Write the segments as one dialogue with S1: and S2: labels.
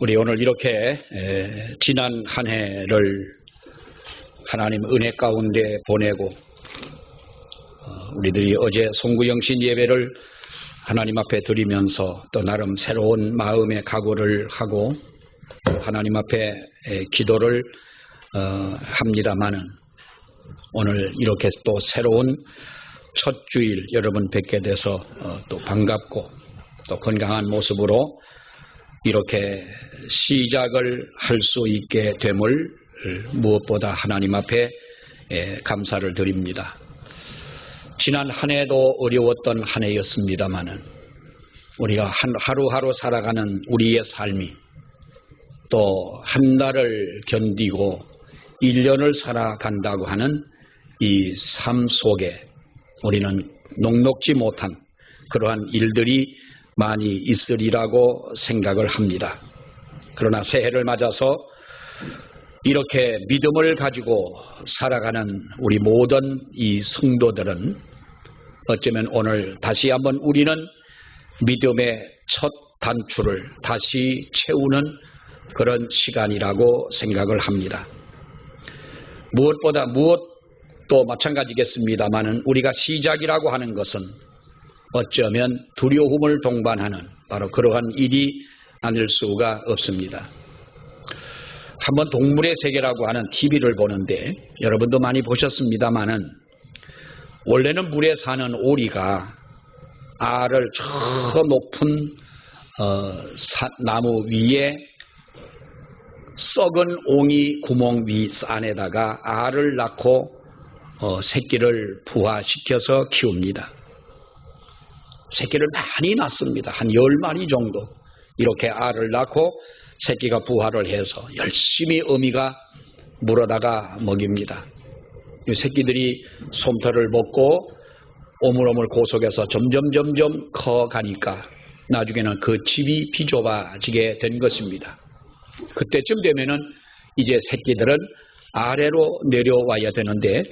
S1: 우리 오늘 이렇게 지난 한 해를 하나님 은혜 가운데 보내고 우리들이 어제 송구영신 예배를 하나님 앞에 드리면서 또 나름 새로운 마음의 각오를 하고 하나님 앞에 기도를 합니다마는 오늘 이렇게 또 새로운 첫 주일 여러분 뵙게 돼서 또 반갑고 또 건강한 모습으로 이렇게 시작을 할 수 있게 됨을 무엇보다 하나님 앞에 감사를 드립니다. 지난 한 해도 어려웠던 한 해였습니다마는 우리가 하루하루 살아가는 우리의 삶이 또 한 달을 견디고 1년을 살아간다고 하는 이 삶 속에 우리는 녹록지 못한 그러한 일들이 많이 있으리라고 생각을 합니다. 그러나 새해를 맞아서 이렇게 믿음을 가지고 살아가는 우리 모든 이 성도들은 어쩌면 오늘 다시 한번 우리는 믿음의 첫 단추를 다시 채우는 그런 시간이라고 생각을 합니다. 무엇도 마찬가지겠습니다마는 우리가 시작이라고 하는 것은 어쩌면 두려움을 동반하는 바로 그러한 일이 아닐 수가 없습니다. 한번 동물의 세계라고 하는 TV를 보는데 여러분도 많이 보셨습니다마는 원래는 물에 사는 오리가 알을 저 높은 나무 위에 썩은 옹이 구멍 안에다가 알을 낳고 새끼를 부화시켜서 키웁니다. 새끼를 많이 낳습니다. 한 10마리 정도 이렇게 알을 낳고 새끼가 부화를 해서 열심히 어미가 물어다가 먹입니다. 이 새끼들이 솜털을 먹고 오물오물 그 속에서 점점 커가니까 나중에는 그 집이 비좁아지게 된 것입니다. 그때쯤 되면은 이제 새끼들은 아래로 내려와야 되는데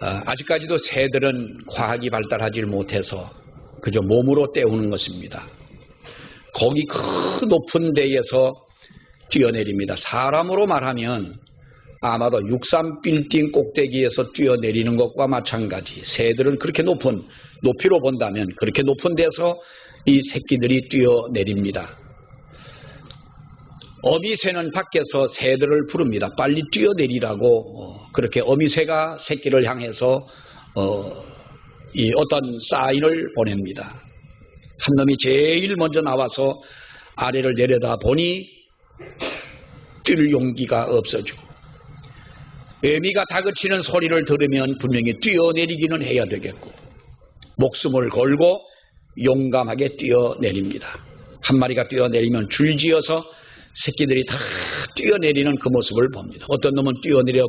S1: 아직까지도 새들은 과학이 발달하지 못해서 그저 몸으로 때우는 것입니다. 거기 그 높은 데에서 뛰어내립니다. 사람으로 말하면 아마도 63빌딩 꼭대기에서 뛰어내리는 것과 마찬가지. 새들은 그렇게 높은 높이로 본다면 그렇게 높은 데서 이 새끼들이 뛰어내립니다. 어미새는 밖에서 새들을 부릅니다. 빨리 뛰어내리라고 그렇게 어미새가 새끼를 향해서 어떤 사인을 보냅니다. 한 놈이 제일 먼저 나와서 아래를 내려다 보니 뛸 용기가 없어지고 어미가 다그치는 소리를 들으면 분명히 뛰어내리기는 해야 되겠고 목숨을 걸고 용감하게 뛰어내립니다. 한 마리가 뛰어내리면 줄지어서 새끼들이 다 뛰어내리는 그 모습을 봅니다. 어떤 놈은 뛰어내려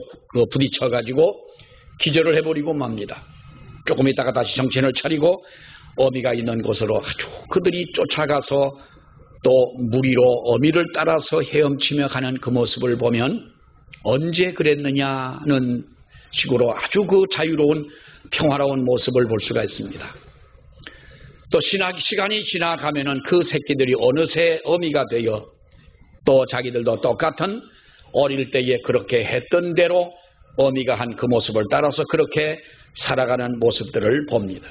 S1: 부딪혀가지고 기절을 해버리고 맙니다. 조금 있다가 다시 정신을 차리고 어미가 있는 곳으로 아주 그들이 쫓아가서 또 무리로 어미를 따라서 헤엄치며 가는 그 모습을 보면 언제 그랬느냐는 식으로 아주 그 자유로운 평화로운 모습을 볼 수가 있습니다. 또 시간이 지나가면은 그 새끼들이 어느새 어미가 되어 또 자기들도 똑같은 어릴 때에 그렇게 했던 대로 어미가 한 그 모습을 따라서 그렇게 살아가는 모습들을 봅니다.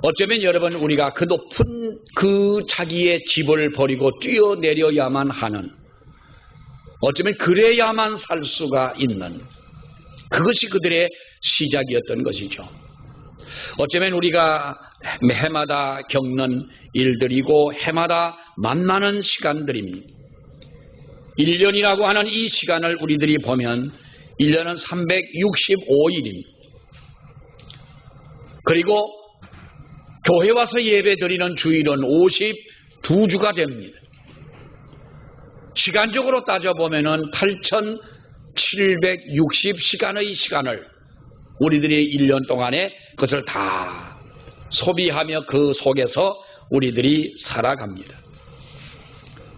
S1: 어쩌면 여러분 우리가 그 높은 그 자기의 집을 버리고 뛰어내려야만 하는 어쩌면 그래야만 살 수가 있는 그것이 그들의 시작이었던 것이죠. 어쩌면 우리가 해마다 겪는 일들이고 해마다 만나는 시간들입니다. 1년이라고 하는 이 시간을 우리들이 보면 1년은 365일입니다. 그리고 교회 와서 예배 드리는 주일은 52주가 됩니다. 시간적으로 따져보면 8760시간의 시간을 우리들이 1년 동안에 그것을 다 소비하며 그 속에서 우리들이 살아갑니다.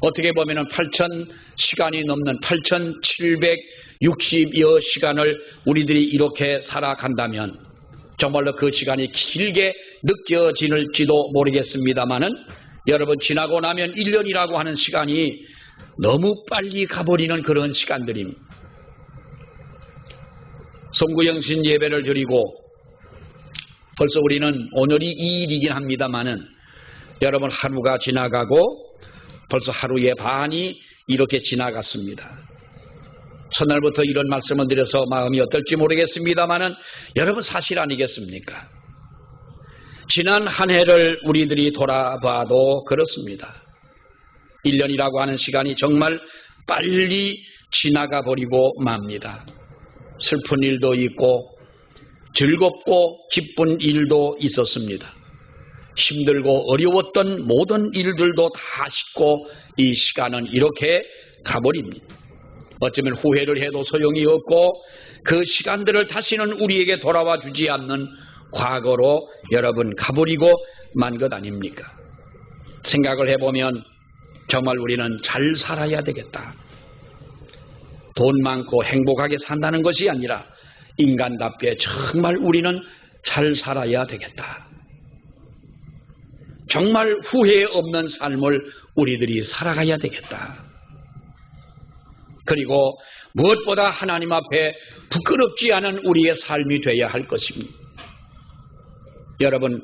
S1: 어떻게 보면 8000시간이 넘는 8760여 시간을 우리들이 이렇게 살아간다면 정말로 그 시간이 길게 느껴질지도 모르겠습니다만은 여러분, 지나고 나면 1년이라고 하는 시간이 너무 빨리 가버리는 그런 시간들입니다. 송구영신 예배를 드리고 벌써 우리는 오늘이 2일이긴 합니다만은 여러분, 하루가 지나가고 벌써 하루의 반이 이렇게 지나갔습니다. 첫날부터 이런 말씀을 드려서 마음이 어떨지 모르겠습니다만은 여러분, 사실 아니겠습니까? 지난 한 해를 우리들이 돌아봐도 그렇습니다. 1년이라고 하는 시간이 정말 빨리 지나가 버리고 맙니다. 슬픈 일도 있고 즐겁고 기쁜 일도 있었습니다. 힘들고 어려웠던 모든 일들도 다 싣고 이 시간은 이렇게 가버립니다. 어쩌면 후회를 해도 소용이 없고 그 시간들을 다시는 우리에게 돌아와 주지 않는 과거로 여러분 가버리고 만 것 아닙니까? 생각을 해보면 정말 우리는 잘 살아야 되겠다. 돈 많고 행복하게 산다는 것이 아니라 인간답게 정말 우리는 잘 살아야 되겠다. 정말 후회 없는 삶을 우리들이 살아가야 되겠다. 그리고 무엇보다 하나님 앞에 부끄럽지 않은 우리의 삶이 되어야 할 것입니다. 여러분,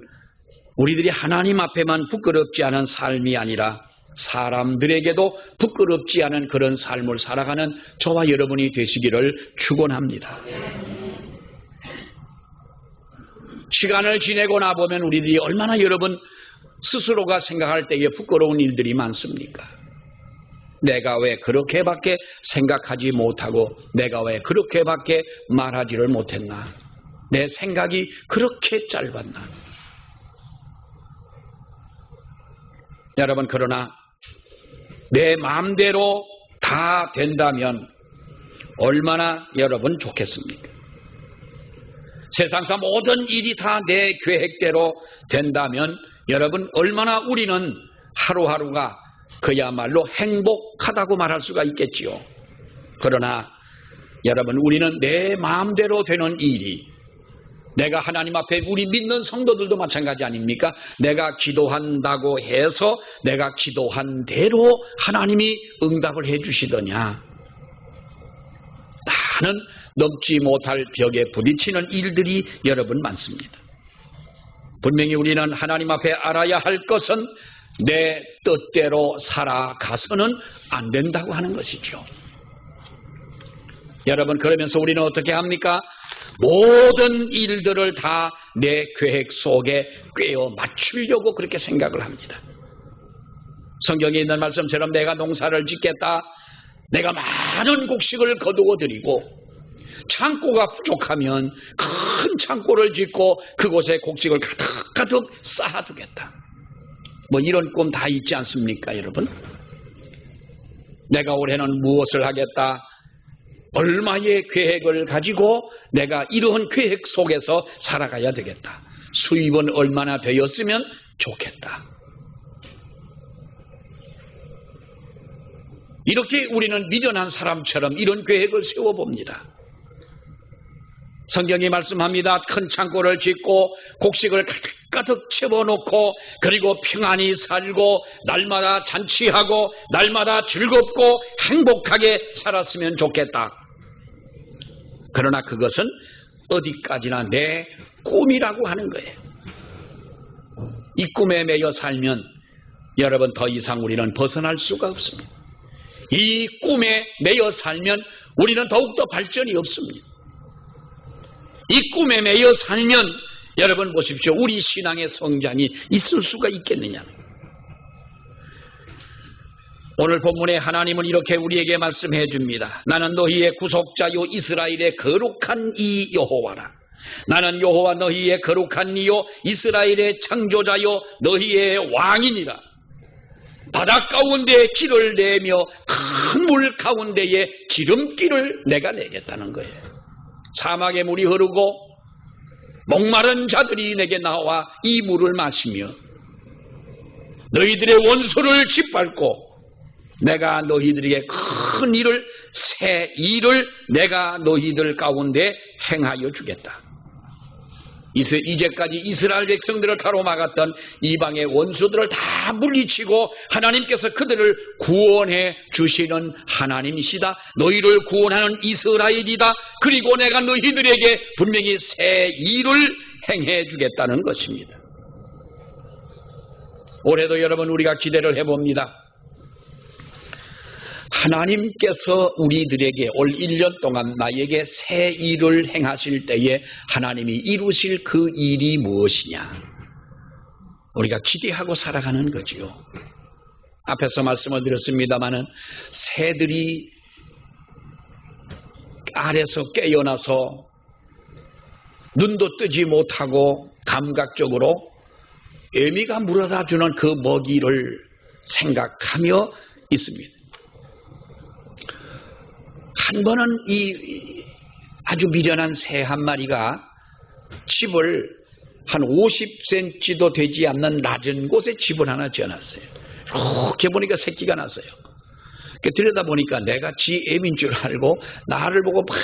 S1: 우리들이 하나님 앞에만 부끄럽지 않은 삶이 아니라 사람들에게도 부끄럽지 않은 그런 삶을 살아가는 저와 여러분이 되시기를 축원합니다. 시간을 지내고 나보면 우리들이 얼마나 여러분 스스로가 생각할 때에 부끄러운 일들이 많습니까? 내가 왜 그렇게밖에 생각하지 못하고 내가 왜 그렇게밖에 말하지를 못했나? 내 생각이 그렇게 짧았나? 여러분, 그러나 내 마음대로 다 된다면 얼마나 여러분 좋겠습니까? 세상사 모든 일이 다 내 계획대로 된다면 여러분, 얼마나 우리는 하루하루가 그야말로 행복하다고 말할 수가 있겠지요. 그러나 여러분, 우리는 내 마음대로 되는 일이, 내가 하나님 앞에, 우리 믿는 성도들도 마찬가지 아닙니까? 내가 기도한다고 해서 내가 기도한 대로 하나님이 응답을 해 주시더냐? 많은 넘지 못할 벽에 부딪히는 일들이 여러분 많습니다. 분명히 우리는 하나님 앞에 알아야 할 것은 내 뜻대로 살아가서는 안 된다고 하는 것이죠. 여러분, 그러면서 우리는 어떻게 합니까? 모든 일들을 다 내 계획 속에 꿰어 맞추려고 그렇게 생각을 합니다. 성경에 있는 말씀처럼 내가 농사를 짓겠다, 내가 많은 곡식을 거두어 드리고 창고가 부족하면 큰 창고를 짓고 그곳에 곡식을 가득가득 쌓아두겠다. 뭐 이런 꿈 다 있지 않습니까, 여러분? 내가 올해는 무엇을 하겠다, 얼마의 계획을 가지고 내가 이러한 계획 속에서 살아가야 되겠다. 수입은 얼마나 되었으면 좋겠다. 이렇게 우리는 미련한 사람처럼 이런 계획을 세워봅니다. 성경이 말씀합니다. 큰 창고를 짓고 곡식을 가득가득 채워놓고 그리고 평안히 살고 날마다 잔치하고 날마다 즐겁고 행복하게 살았으면 좋겠다. 그러나 그것은 어디까지나 내 꿈이라고 하는 거예요. 이 꿈에 매여 살면 여러분, 더 이상 우리는 벗어날 수가 없습니다. 이 꿈에 매여 살면 우리는 더욱더 발전이 없습니다. 이 꿈에 매여 살면 여러분 보십시오. 우리 신앙의 성장이 있을 수가 있겠느냐. 오늘 본문에 하나님은 이렇게 우리에게 말씀해 줍니다. 나는 너희의 구속자요 이스라엘의 거룩한 이 여호와라. 나는 여호와 너희의 거룩한 이요 이스라엘의 창조자요 너희의 왕이니라. 바다 가운데 길을 내며 큰 물 가운데에 기름길을 내가 내겠다는 거예요. 사막에 물이 흐르고 목마른 자들이 내게 나와 이 물을 마시며 너희들의 원수를 짓밟고 내가 너희들에게 큰 일을, 새 일을 내가 너희들 가운데 행하여 주겠다. 이제까지 이스라엘 백성들을 가로막았던 이방의 원수들을 다 물리치고 하나님께서 그들을 구원해 주시는 하나님이시다. 너희를 구원하는 이스라엘이다. 그리고 내가 너희들에게 분명히 새 일을 행해 주겠다는 것입니다. 올해도 여러분 우리가 기대를 해봅니다. 하나님께서 우리들에게 올 1년 동안 나에게 새 일을 행하실 때에 하나님이 이루실 그 일이 무엇이냐? 우리가 기대하고 살아가는 거지요. 앞에서 말씀을 드렸습니다마는 새들이 알에서 깨어나서 눈도 뜨지 못하고 감각적으로 어미가 물어다 주는 그 먹이를 생각하며 있습니다. 한 번은 이 아주 미련한 새 한 마리가 집을 한 50cm도 되지 않는 낮은 곳에 집을 하나 지어놨어요. 이렇게 보니까 새끼가 났어요. 들여다보니까 내가 지 애미인 줄 알고 나를 보고 막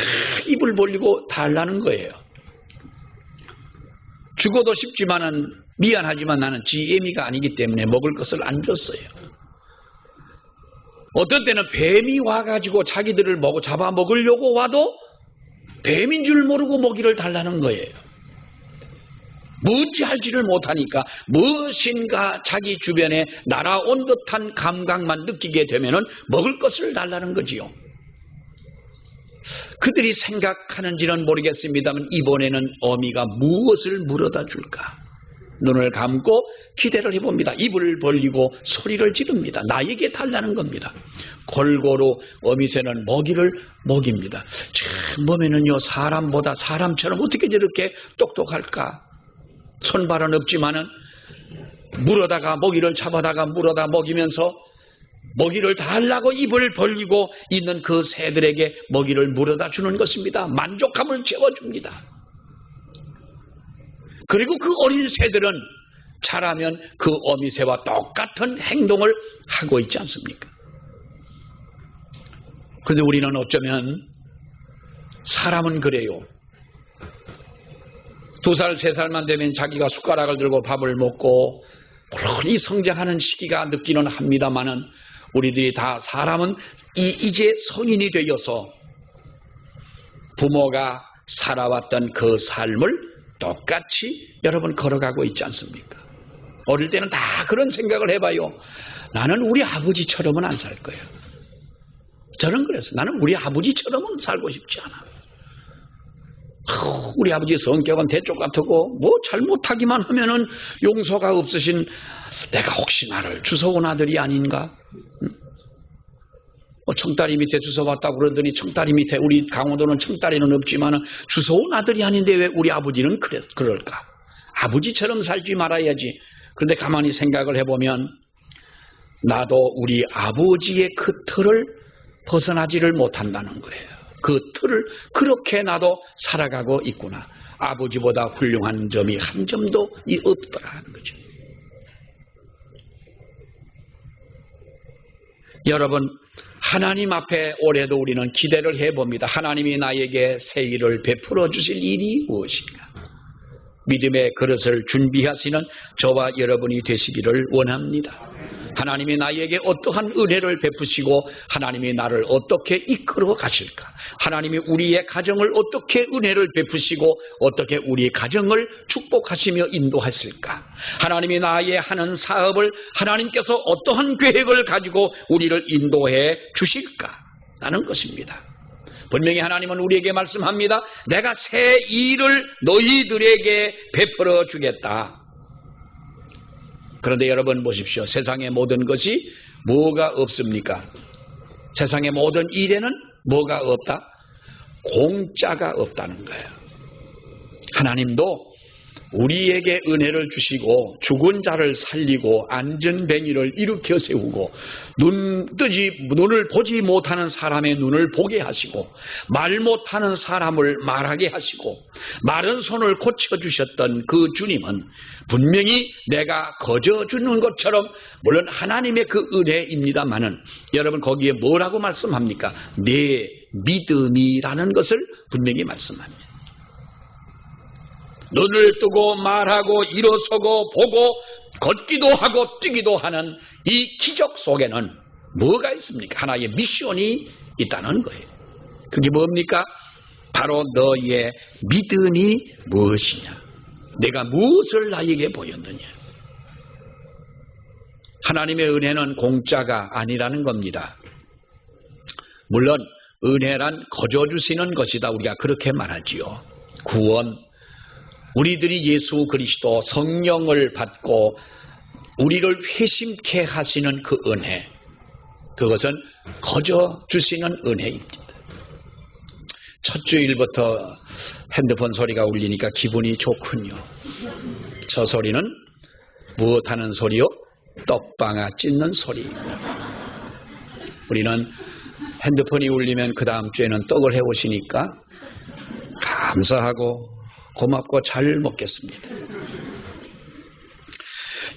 S1: 입을 벌리고 달라는 거예요. 죽어도 싶지만은 미안하지만 나는 지 애미가 아니기 때문에 먹을 것을 안 줬어요. 어떤 때는 뱀이 와가지고 자기들을 잡아먹으려고 와도 뱀인 줄 모르고 먹이를 달라는 거예요. 뭔지 알지를 못하니까 무엇인가 자기 주변에 날아온 듯한 감각만 느끼게 되면은 먹을 것을 달라는 거지요. 그들이 생각하는지는 모르겠습니다만 이번에는 어미가 무엇을 물어다 줄까? 눈을 감고 기대를 해봅니다. 입을 벌리고 소리를 지릅니다. 나에게 달라는 겁니다. 골고루 어미새는 먹이를 먹입니다. 참 보면은요, 사람보다 사람처럼 어떻게 저렇게 똑똑할까? 손발은 없지만은 물어다가 먹이를 잡아다가 물어다 먹이면서 먹이를 달라고 입을 벌리고 있는 그 새들에게 먹이를 물어다 주는 것입니다. 만족감을 채워줍니다. 그리고 그 어린 새들은 자라면 그 어미새와 똑같은 행동을 하고 있지 않습니까? 그런데 우리는 어쩌면 사람은 그래요. 2살, 3살만 되면 자기가 숟가락을 들고 밥을 먹고 물론 이 성장하는 시기가 늦기는 합니다마는 우리들이 다 사람은 이제 성인이 되어서 부모가 살아왔던 그 삶을 똑같이 여러분 걸어가고 있지 않습니까? 어릴 때는 다 그런 생각을 해봐요. 나는 우리 아버지처럼은 안 살 거야. 저는 그래서 나는 우리 아버지처럼은 살고 싶지 않아. 우리 아버지 성격은 대쪽 같고 뭐 잘못하기만 하면은 용서가 없으신 내가 혹시 나를 주워온 아들이 아닌가? 청다리 밑에 주워왔다고 그러더니 청다리 밑에 우리 강원도는 청다리는 없지만 주워온 아들이 아닌데 왜 우리 아버지는 그럴까? 아버지처럼 살지 말아야지. 그런데 가만히 생각을 해보면 나도 우리 아버지의 그 틀을 벗어나지를 못한다는 거예요. 그 틀을 그렇게 나도 살아가고 있구나. 아버지보다 훌륭한 점이 한 점도 없더라 하는 거죠. 여러분, 하나님 앞에 올해도 우리는 기대를 해봅니다. 하나님이 나에게 새 일을 베풀어 주실 일이 무엇인가? 믿음의 그릇을 준비하시는 저와 여러분이 되시기를 원합니다. 하나님이 나에게 어떠한 은혜를 베푸시고 하나님이 나를 어떻게 이끌어 가실까? 하나님이 우리의 가정을 어떻게 은혜를 베푸시고 어떻게 우리 가정을 축복하시며 인도하실까? 하나님이 나의 하는 사업을 하나님께서 어떠한 계획을 가지고 우리를 인도해 주실까? 라는 것입니다. 분명히 하나님은 우리에게 말씀합니다. 내가 새 일을 너희들에게 베풀어 주겠다. 그런데 여러분 보십시오. 세상의 모든 것이 뭐가 없습니까? 세상의 모든 일에는 뭐가 없다? 공짜가 없다는 거예요. 하나님도 우리에게 은혜를 주시고 죽은 자를 살리고 안전뱅이를 일으켜 세우고 눈을 보지 못하는 사람의 눈을 보게 하시고 말 못하는 사람을 말하게 하시고 마른 손을 고쳐주셨던 그 주님은 분명히 내가 거저주는 것처럼 물론 하나님의 그 은혜입니다마는 여러분 거기에 뭐라고 말씀합니까? 내 믿음이라는 것을 분명히 말씀합니다. 눈을 뜨고 말하고 일어서고 보고 걷기도 하고 뛰기도 하는 이 기적 속에는 뭐가 있습니까? 하나의 미션이 있다는 거예요. 그게 뭡니까? 바로 너희의 믿음이 무엇이냐? 내가 무엇을 나에게 보였느냐? 하나님의 은혜는 공짜가 아니라는 겁니다. 물론 은혜란 거저주시는 것이다, 우리가 그렇게 말하지요. 구원, 우리들이 예수 그리스도 성령을 받고 우리를 회심케 하시는 그 은혜, 그것은 거저주시는 은혜입니다. 첫 주일부터 핸드폰 소리가 울리니까 기분이 좋군요. 저 소리는 무엇하는 소리요? 떡방아 찢는 소리. 우리는 핸드폰이 울리면 그 다음 주에는 떡을 해오시니까 감사하고 고맙고 잘 먹겠습니다.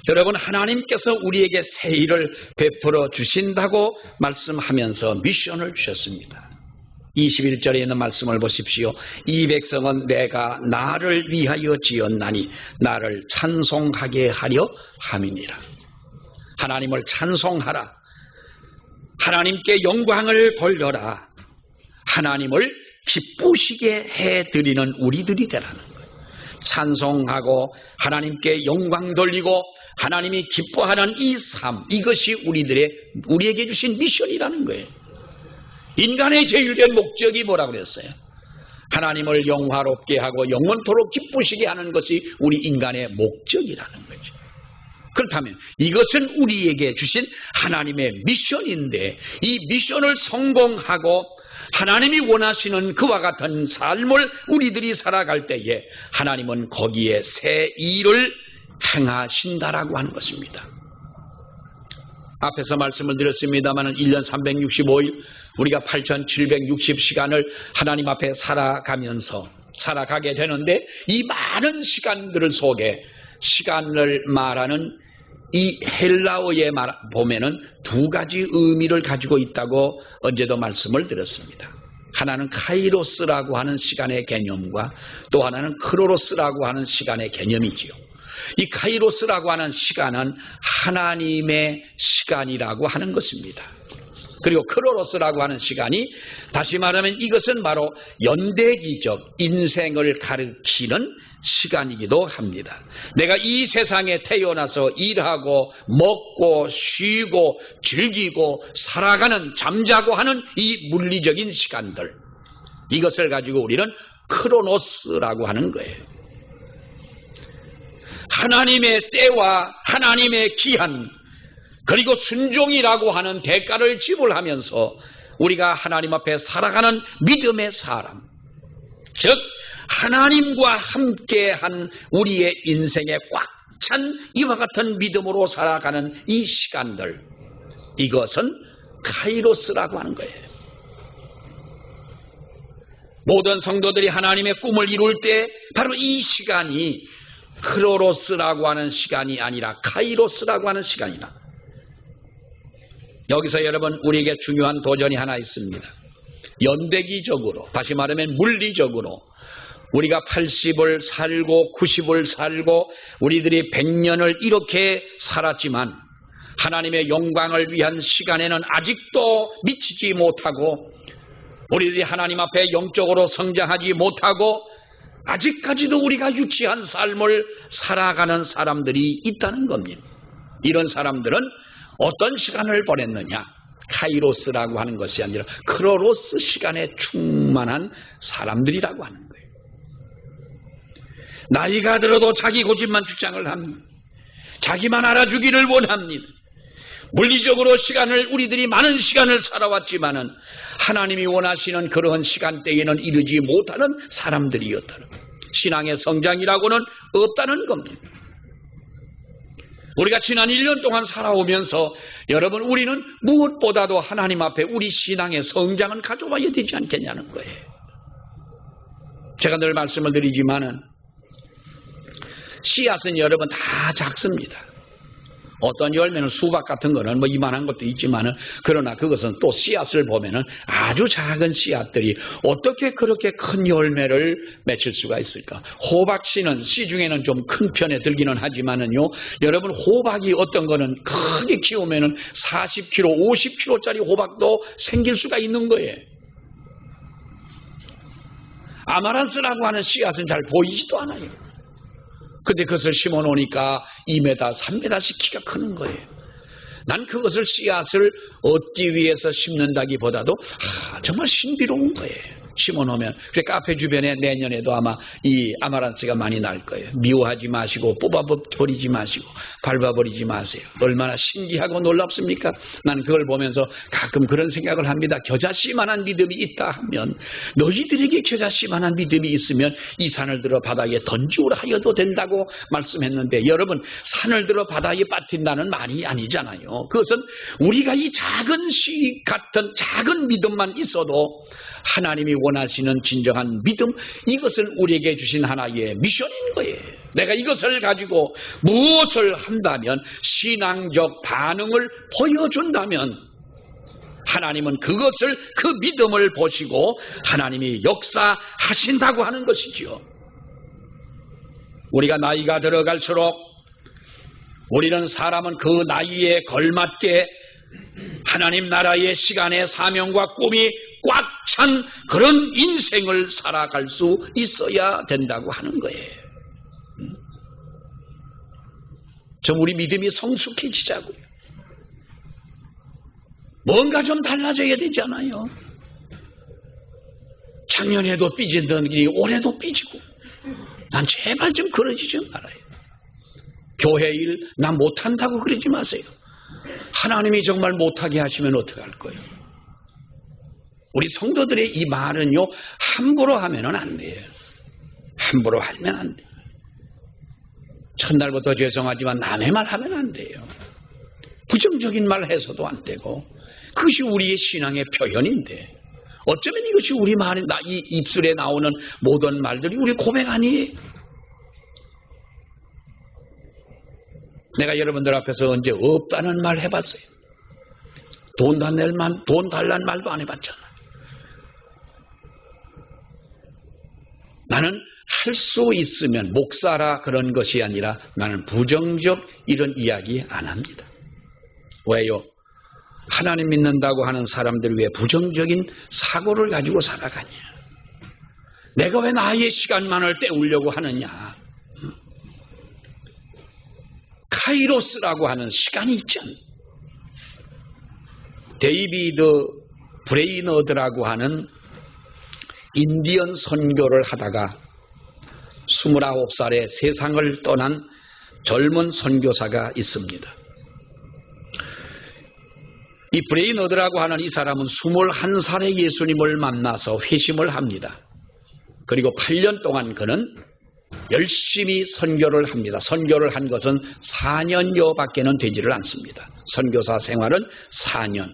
S1: 여러분, 하나님께서 우리에게 새 일을 베풀어 주신다고 말씀하면서 미션을 주셨습니다. 21절에 있는 말씀을 보십시오. 이 백성은 내가 나를 위하여 지었나니 나를 찬송하게 하려 함이니라. 하나님을 찬송하라. 하나님께 영광을 돌려라. 하나님을 기쁘시게 해드리는 우리들이 되라는 거예요. 찬송하고 하나님께 영광 돌리고 하나님이 기뻐하는 이 삶, 이것이 우리에게 주신 미션이라는 거예요. 인간의 제일된 목적이 뭐라고 그랬어요? 하나님을 영화롭게 하고 영원토록 기쁘시게 하는 것이 우리 인간의 목적이라는 거죠. 그렇다면 이것은 우리에게 주신 하나님의 미션인데, 이 미션을 성공하고 하나님이 원하시는 그와 같은 삶을 우리들이 살아갈 때에 하나님은 거기에 새 일을 행하신다라고 하는 것입니다. 앞에서 말씀을 드렸습니다만 1년 365일 우리가 8760시간을 하나님 앞에 살아가게 되는데, 이 많은 시간들 속에 시간을 말하는 이 헬라어에 보면은 두 가지 의미를 가지고 있다고 언제도 말씀을 드렸습니다. 하나는 카이로스라고 하는 시간의 개념과 또 하나는 크로노스라고 하는 시간의 개념이지요. 이 카이로스라고 하는 시간은 하나님의 시간이라고 하는 것입니다. 그리고 크로노스라고 하는 시간이, 다시 말하면 이것은 바로 연대기적 인생을 가리키는 시간이기도 합니다. 내가 이 세상에 태어나서 일하고 먹고 쉬고 즐기고 살아가는, 잠자고 하는 이 물리적인 시간들, 이것을 가지고 우리는 크로노스라고 하는 거예요. 하나님의 때와 하나님의 기한, 그리고 순종이라고 하는 대가를 지불하면서 우리가 하나님 앞에 살아가는 믿음의 사람, 즉 하나님과 함께한 우리의 인생에 꽉 찬 이와 같은 믿음으로 살아가는 이 시간들, 이것은 카이로스라고 하는 거예요. 모든 성도들이 하나님의 꿈을 이룰 때 바로 이 시간이 크로노스라고 하는 시간이 아니라 카이로스라고 하는 시간이다. 여기서 여러분, 우리에게 중요한 도전이 하나 있습니다. 연대기적으로, 다시 말하면 물리적으로 우리가 80을 살고 90을 살고 우리들이 100년을 이렇게 살았지만 하나님의 영광을 위한 시간에는 아직도 미치지 못하고, 우리들이 하나님 앞에 영적으로 성장하지 못하고 아직까지도 우리가 유치한 삶을 살아가는 사람들이 있다는 겁니다. 이런 사람들은 어떤 시간을 보냈느냐? 카이로스라고 하는 것이 아니라 크로노스 시간에 충만한 사람들이라고 하는 거예요. 나이가 들어도 자기 고집만 주장을 합니다. 자기만 알아주기를 원합니다. 물리적으로 우리들이 많은 시간을 살아왔지만은 하나님이 원하시는 그런 시간대에는 이르지 못하는 사람들이었다는 거예요. 신앙의 성장이라고는 없다는 겁니다. 우리가 지난 1년 동안 살아오면서 여러분, 우리는 무엇보다도 하나님 앞에 우리 신앙의 성장을 가져와야 되지 않겠냐는 거예요. 제가 늘 말씀을 드리지만은 씨앗은 여러분 다 작습니다. 어떤 열매는 수박 같은 거는 뭐 이만한 것도 있지만은, 그러나 그것은 또 씨앗을 보면은 아주 작은 씨앗들이 어떻게 그렇게 큰 열매를 맺힐 수가 있을까? 호박씨는 씨 중에는 좀 큰 편에 들기는 하지만은요, 여러분, 호박이 어떤 거는 크게 키우면은 40kg, 50kg짜리 호박도 생길 수가 있는 거예요. 아마란스라고 하는 씨앗은 잘 보이지도 않아요. 근데 그것을 심어 놓으니까 2m, 3m씩 키가 크는 거예요. 난 그것을 씨앗을 얻기 위해서 심는다기보다도 정말 신비로운 거예요. 심어 놓으면. 그래, 카페 주변에 내년에도 아마 이 아마란스가 많이 날 거예요. 미워하지 마시고 뽑아버리지 마시고 밟아버리지 마세요. 얼마나 신기하고 놀랍습니까? 난 그걸 보면서 가끔 그런 생각을 합니다. 겨자씨만한 믿음이 있다 하면, 너희들에게 겨자씨만한 믿음이 있으면 이 산을 들어 바다에 던지오라 하여도 된다고 말씀했는데, 여러분, 산을 들어 바다에 빠뜨린다는 말이 아니잖아요. 그것은 우리가 이 작은 씨 같은 작은 믿음만 있어도 하나님이 원하시는 진정한 믿음, 이것을 우리에게 주신 하나의 미션인 거예요. 내가 이것을 가지고 무엇을 한다면, 신앙적 반응을 보여준다면 하나님은 그것을, 그 믿음을 보시고 하나님이 역사하신다고 하는 것이지요. 우리가 나이가 들어갈수록 우리는 사람은 그 나이에 걸맞게 하나님 나라의 시간의 사명과 꿈이 꽉 찬 그런 인생을 살아갈 수 있어야 된다고 하는 거예요. 좀 우리 믿음이 성숙해지자고요. 뭔가 좀 달라져야 되잖아요. 작년에도 삐지던 길이 올해도 삐지고, 난 제발 좀 그러지 좀 말아요. 교회 일 난 못한다고 그러지 마세요. 하나님이 정말 못하게 하시면 어떡할 거예요? 우리 성도들의 이 말은요, 함부로 하면은 안 돼요. 함부로 하면 안 돼요. 첫날부터 죄송하지만 남의 말 하면 안 돼요. 부정적인 말 해서도 안 되고, 그것이 우리의 신앙의 표현인데, 어쩌면 이것이 우리 말이, 이 입술에 나오는 모든 말들이 우리 고백 아니에요? 내가 여러분들 앞에서 언제 없다는 말 해봤어요? 돈 달라는 말도 안 해봤잖아. 나는 할 수 있으면, 목사라 그런 것이 아니라 나는 부정적 이런 이야기 안 합니다. 왜요? 하나님 믿는다고 하는 사람들 왜 부정적인 사고를 가지고 살아가냐? 내가 왜 나의 시간만을 때우려고 하느냐? 카이로스라고 하는 시간이 있잖아요. 데이비드 브레이너드라고 하는 인디언 선교를 하다가 29살에 세상을 떠난 젊은 선교사가 있습니다. 이 브레이너드라고 하는 이 사람은 21살에 예수님을 만나서 회심을 합니다. 그리고 8년 동안 그는 열심히 선교를 합니다. 선교를 한 것은 4년여밖에는 되지를 않습니다. 선교사 생활은 4년,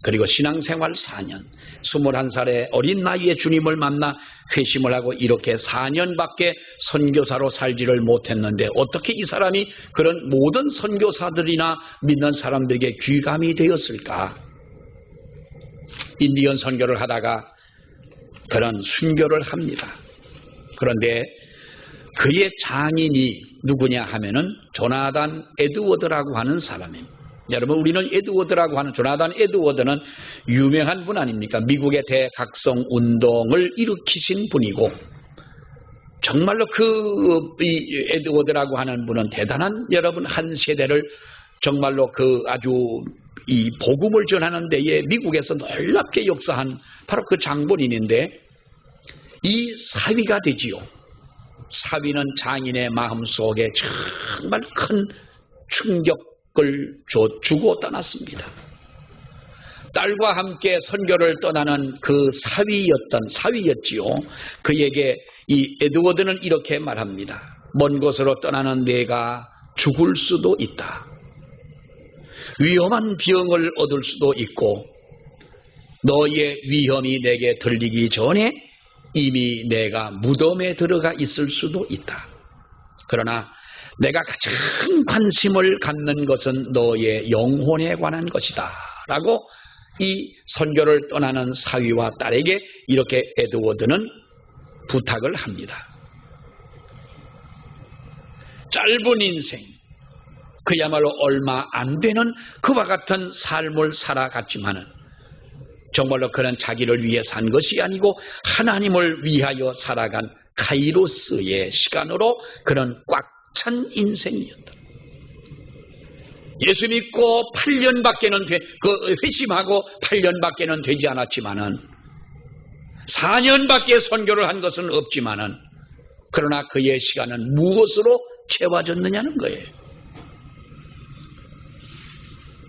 S1: 그리고 신앙생활 4년, 21살의 어린 나이에 주님을 만나 회심을 하고 이렇게 4년밖에 선교사로 살지를 못했는데, 어떻게 이 사람이 그런 모든 선교사들이나 믿는 사람들에게 귀감이 되었을까? 인디언 선교를 하다가 그런 순교를 합니다. 그런데 그의 장인이 누구냐 하면은 조나단 에드워드라고 하는 사람입니다. 여러분, 우리는 에드워드라고 하는, 조나단 에드워드는 유명한 분 아닙니까? 미국의 대각성 운동을 일으키신 분이고, 정말로 이 에드워드라고 하는 분은 대단한, 여러분, 한 세대를 정말로 아주 이 복음을 전하는 데에 미국에서 놀랍게 역사한 바로 그 장본인인데, 이 사위가 되지요. 사위는 장인의 마음속에 정말 큰 충격을 주고 떠났습니다. 딸과 함께 선교를 떠나는 그 사위였지요. 그에게 이 에드워드는 이렇게 말합니다. 먼 곳으로 떠나는 내가 죽을 수도 있다. 위험한 병을 얻을 수도 있고, 너의 위험이 내게 들리기 전에 이미 내가 무덤에 들어가 있을 수도 있다. 그러나 내가 가장 관심을 갖는 것은 너의 영혼에 관한 것이다 라고 이 선교를 떠나는 사위와 딸에게 이렇게 에드워드는 부탁을 합니다. 짧은 인생, 그야말로 얼마 안 되는 그와 같은 삶을 살아갔지만은 정말로 그는 자기를 위해 산 것이 아니고 하나님을 위하여 살아간 카이로스의 시간으로 그는 꽉 찬 인생이었다. 예수 믿고 8년밖에는 회심하고 8년밖에는 되지 않았지만은 4년밖에 선교를 한 것은 없지만은 그러나 그의 시간은 무엇으로 채워졌느냐는 거예요.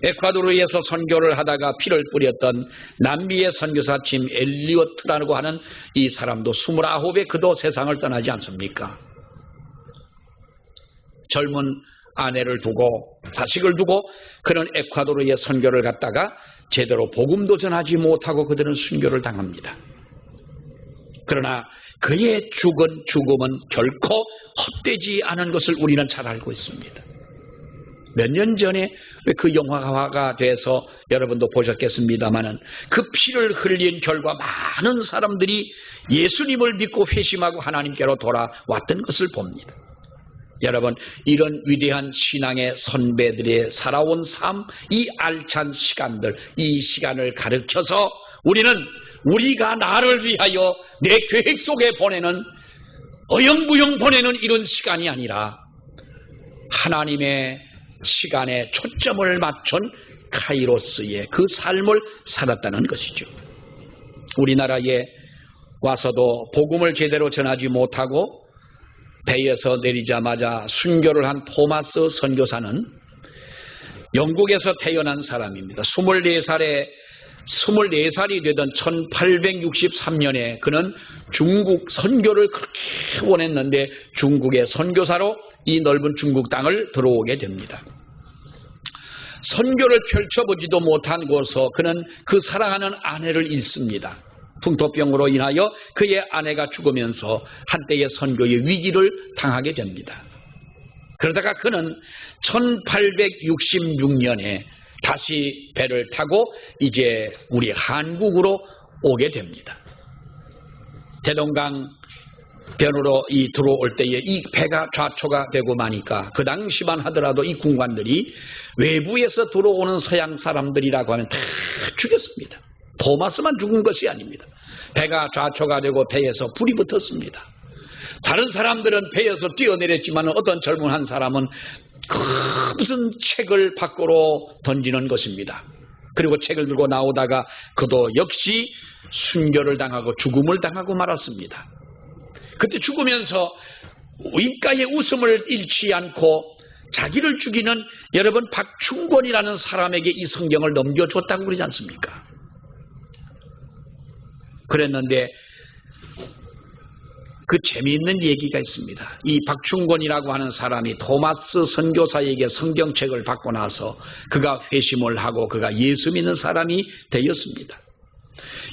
S1: 에콰도르에서 선교를 하다가 피를 뿌렸던 남미의 선교사 짐 엘리어트라고 하는 이 사람도 29에 그도 세상을 떠나지 않습니까? 젊은 아내를 두고 자식을 두고 그는 에콰도르에 선교를 갔다가 제대로 복음도 전하지 못하고 그들은 순교를 당합니다. 그러나 그의 죽은 죽음은 결코 헛되지 않은 것을 우리는 잘 알고 있습니다. 몇 년 전에 그 영화화가 돼서 여러분도 보셨겠습니다마는 그 피를 흘린 결과 많은 사람들이 예수님을 믿고 회심하고 하나님께로 돌아왔던 것을 봅니다. 여러분, 이런 위대한 신앙의 선배들의 살아온 삶, 이 알찬 시간들, 이 시간을 가르쳐서 우리는 우리가 나를 위하여 내 계획 속에 보내는 어영부영 보내는 이런 시간이 아니라 하나님의 시간에 초점을 맞춘 카이로스의 그 삶을 살았다는 것이죠. 우리나라에 와서도 복음을 제대로 전하지 못하고 배에서 내리자마자 순교를 한 토마스 선교사는 영국에서 태어난 사람입니다. 24살이 되던 1863년에 그는 중국 선교를 그렇게 원했는데 중국의 선교사로 이 넓은 중국 땅을 들어오게 됩니다. 선교를 펼쳐보지도 못한 곳에서 그는 그 사랑하는 아내를 잃습니다. 풍토병으로 인하여 그의 아내가 죽으면서 한때의 선교의 위기를 당하게 됩니다. 그러다가 그는 1866년에 다시 배를 타고 이제 우리 한국으로 오게 됩니다. 대동강 변으로 들어올 때에 이 배가 좌초가 되고 마니까 그 당시만 하더라도 이 군관들이 외부에서 들어오는 서양 사람들이라고 하면 다 죽였습니다. 토마스만 죽은 것이 아닙니다. 배가 좌초가 되고 배에서 불이 붙었습니다. 다른 사람들은 배에서 뛰어내렸지만 어떤 젊은 한 사람은 무슨 책을 밖으로 던지는 것입니다. 그리고 책을 들고 나오다가 그도 역시 순교를 당하고 죽음을 당하고 말았습니다. 그때 죽으면서 입가에 웃음을 잃지 않고 자기를 죽이는 여러분 박충권이라는 사람에게 이 성경을 넘겨줬다고 그러지 않습니까? 그랬는데 그 재미있는 얘기가 있습니다. 이 박충권이라고 하는 사람이 토마스 선교사에게 성경책을 받고 나서 그가 회심을 하고 그가 예수 믿는 사람이 되었습니다.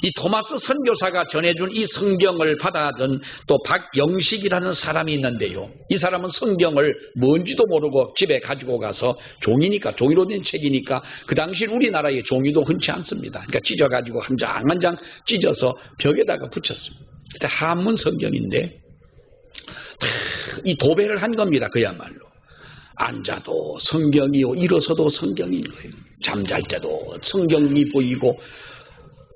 S1: 이 토마스 선교사가 전해준 이 성경을 받아든 또 박영식이라는 사람이 있는데요. 이 사람은 성경을 뭔지도 모르고 집에 가지고 가서 종이니까, 종이로 된 책이니까 그 당시 우리나라에 종이도 흔치 않습니다. 그러니까 찢어가지고 한 장 한 장 찢어서 벽에다가 붙였습니다. 그때 한문 성경인데 이 도배를 한 겁니다. 그야말로 앉아도 성경이요, 일어서도 성경인 거예요. 잠잘 때도 성경이 보이고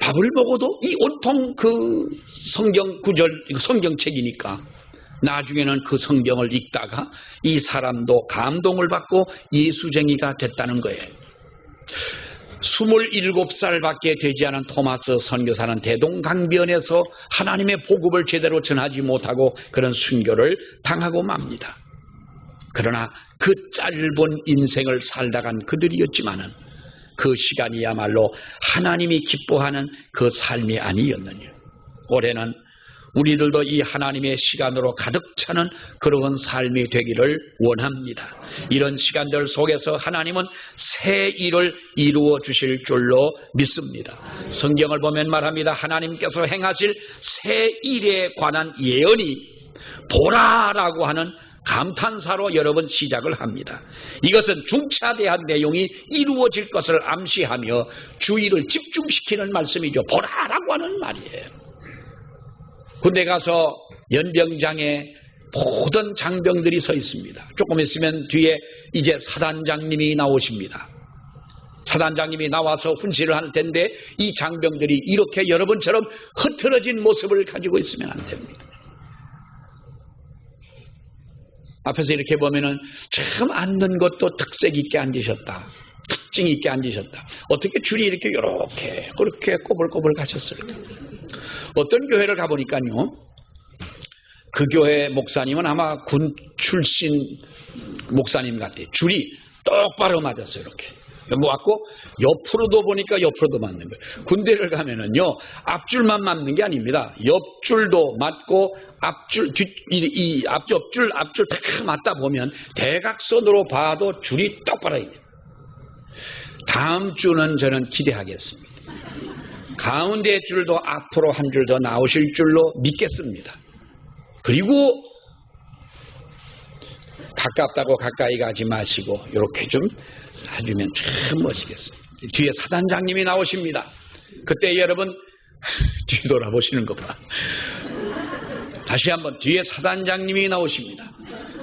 S1: 밥을 먹어도 이 온통 그 성경 구절, 성경책이니까 나중에는 그 성경을 읽다가 이 사람도 감동을 받고 예수쟁이가 됐다는 거예요. 27살밖에 되지 않은 토마스 선교사는 대동강변에서 하나님의 복음을 제대로 전하지 못하고 그런 순교를 당하고 맙니다. 그러나 그 짧은 인생을 살다간 그들이었지만은 그 시간이야말로 하나님이 기뻐하는 그 삶이 아니었느냐. 올해는 우리들도 이 하나님의 시간으로 가득 차는 그런 삶이 되기를 원합니다. 이런 시간들 속에서 하나님은 새 일을 이루어 주실 줄로 믿습니다. 성경을 보면 말합니다. 하나님께서 행하실 새 일에 관한 예언이 보라라고 하는 감탄사로 여러 번 시작을 합니다. 이것은 중차대한 내용이 이루어질 것을 암시하며 주의를 집중시키는 말씀이죠. 보라라고 하는 말이에요. 군대 가서 연병장에 모든 장병들이 서 있습니다. 조금 있으면 뒤에 이제 사단장님이 나오십니다. 사단장님이 나와서 훈시를 할 텐데 이 장병들이 이렇게 여러분처럼 흐트러진 모습을 가지고 있으면 안 됩니다. 앞에서 이렇게 보면은 참 앉는 것도 특색 있게 앉으셨다. 특징 있게 앉으셨다. 어떻게 줄이 이렇게 그렇게 꼬불꼬불 가셨을까? 어떤 교회를 가보니까요, 그 교회 목사님은 아마 군 출신 목사님 같아요. 줄이 똑바로 맞았어요. 이렇게 모았고 옆으로도 보니까 옆으로도 맞는 거예요. 군대를 가면은요, 앞줄만 맞는 게 아닙니다. 옆줄도 맞고 앞줄, 앞줄 다 맞다 보면 대각선으로 봐도 줄이 똑바로 있네요. 다음 주는 저는 기대하겠습니다. 가운데 줄도 앞으로 한 줄 더 나오실 줄로 믿겠습니다. 그리고 가깝다고 가까이 가지 마시고 이렇게 좀 해주면 참 멋지겠습니다. 뒤에 사단장님이 나오십니다. 그때 여러분 뒤돌아보시는 거 봐. 다시 한번 뒤에 사단장님이 나오십니다.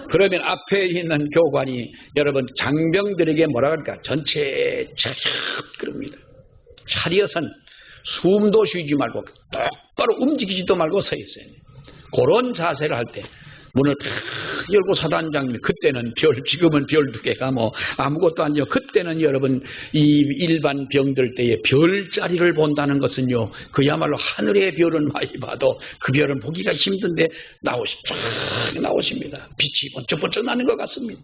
S1: 그러면 앞에 있는 교관이 여러분 장병들에게 뭐라 그럴까? 전체 차렷 그럽니다. 차렷은 숨도 쉬지 말고 똑바로 움직이지도 말고 서 있어요. 그런 자세를 할 때 문을 탁 열고 사단장님이, 그때는 지금은 별 2개가 뭐 아무것도 아니죠. 그때는 여러분 이 일반 병들 때에 별자리를 본다는 것은요, 그야말로 하늘의 별은 많이 봐도 그 별은 보기가 힘든데 쫙 나오십니다. 빛이 번쩍번쩍 나는 것 같습니다.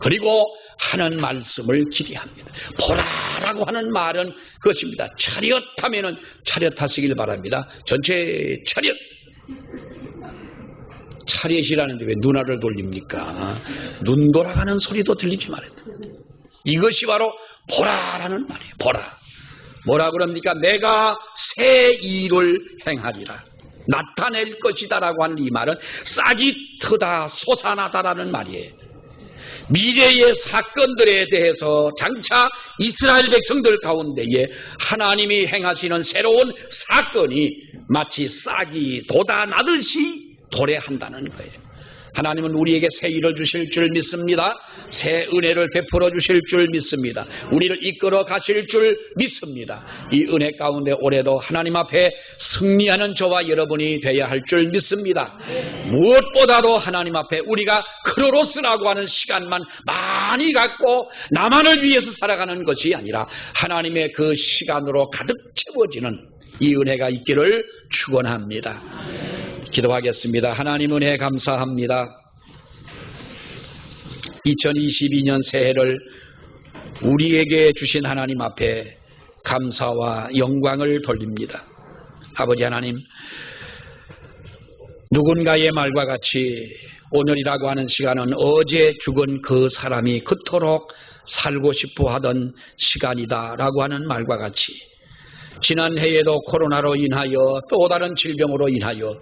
S1: 그리고 하는 말씀을 기대합니다. 보라라고 하는 말은 그것입니다. 차렷하면은 차렷하시길 바랍니다. 전체 차렷. 차렷이라는데 왜 눈알을 돌립니까? 눈 돌아가는 소리도 들리지 말아야 됩니다. 이것이 바로 보라라는 말이에요. 보라. 뭐라 그럽니까? 내가 새 일을 행하리라. 나타낼 것이다라고 하는 이 말은 싹이 트다 솟아나다라는 말이에요. 미래의 사건들에 대해서 장차 이스라엘 백성들 가운데에 하나님이 행하시는 새로운 사건이 마치 싹이 돋아나듯이 도래한다는 거예요. 하나님은 우리에게 새 일을 주실 줄 믿습니다. 새 은혜를 베풀어 주실 줄 믿습니다. 우리를 이끌어 가실 줄 믿습니다. 이 은혜 가운데 올해도 하나님 앞에 승리하는 저와 여러분이 되어야 할 줄 믿습니다. 무엇보다도 하나님 앞에 우리가 크로노스라고 하는 시간만 많이 갖고 나만을 위해서 살아가는 것이 아니라 하나님의 그 시간으로 가득 채워지는 이 은혜가 있기를 축원합니다. 기도하겠습니다. 하나님 은혜 감사합니다. 2022년 새해를 우리에게 주신 하나님 앞에 감사와 영광을 돌립니다. 아버지 하나님, 누군가의 말과 같이 오늘이라고 하는 시간은 어제 죽은 그 사람이 그토록 살고 싶어 하던 시간이다라고 하는 말과 같이 지난해에도 코로나로 인하여 또 다른 질병으로 인하여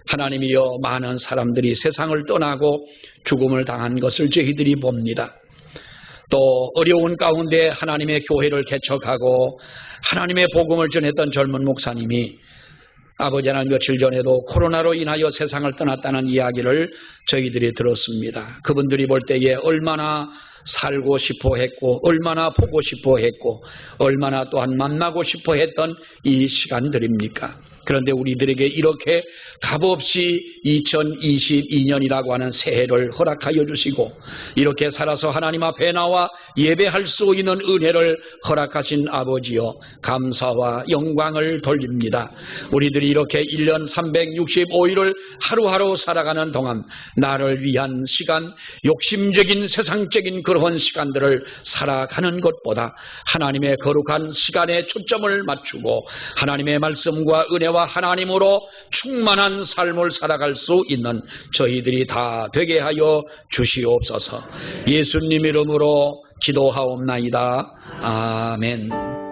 S1: 하나님이여 많은 사람들이 세상을 떠나고 죽음을 당한 것을 저희들이 봅니다. 또 어려운 가운데 하나님의 교회를 개척하고 하나님의 복음을 전했던 젊은 목사님이 아버지 하나님 며칠 전에도 코로나로 인하여 세상을 떠났다는 이야기를 저희들이 들었습니다. 그분들이 볼 때에 얼마나 살고 싶어 했고 얼마나 보고 싶어 했고 얼마나 또한 만나고 싶어 했던 이 시간들입니까? 그런데 우리들에게 이렇게 값없이 2022년이라고 하는 새해를 허락하여 주시고 이렇게 살아서 하나님 앞에 나와 예배할 수 있는 은혜를 허락하신 아버지여 감사와 영광을 돌립니다. 우리들이 이렇게 1년 365일을 하루하루 살아가는 동안 나를 위한 시간, 욕심적인 세상적인 그런 시간들을 살아가는 것보다 하나님의 거룩한 시간에 초점을 맞추고 하나님의 말씀과 은혜와 하나님으로 충만한 삶을 살아갈 수 있는 저희들이 다 되게 하여 주시옵소서. 예수님 이름으로 기도하옵나이다. 아멘.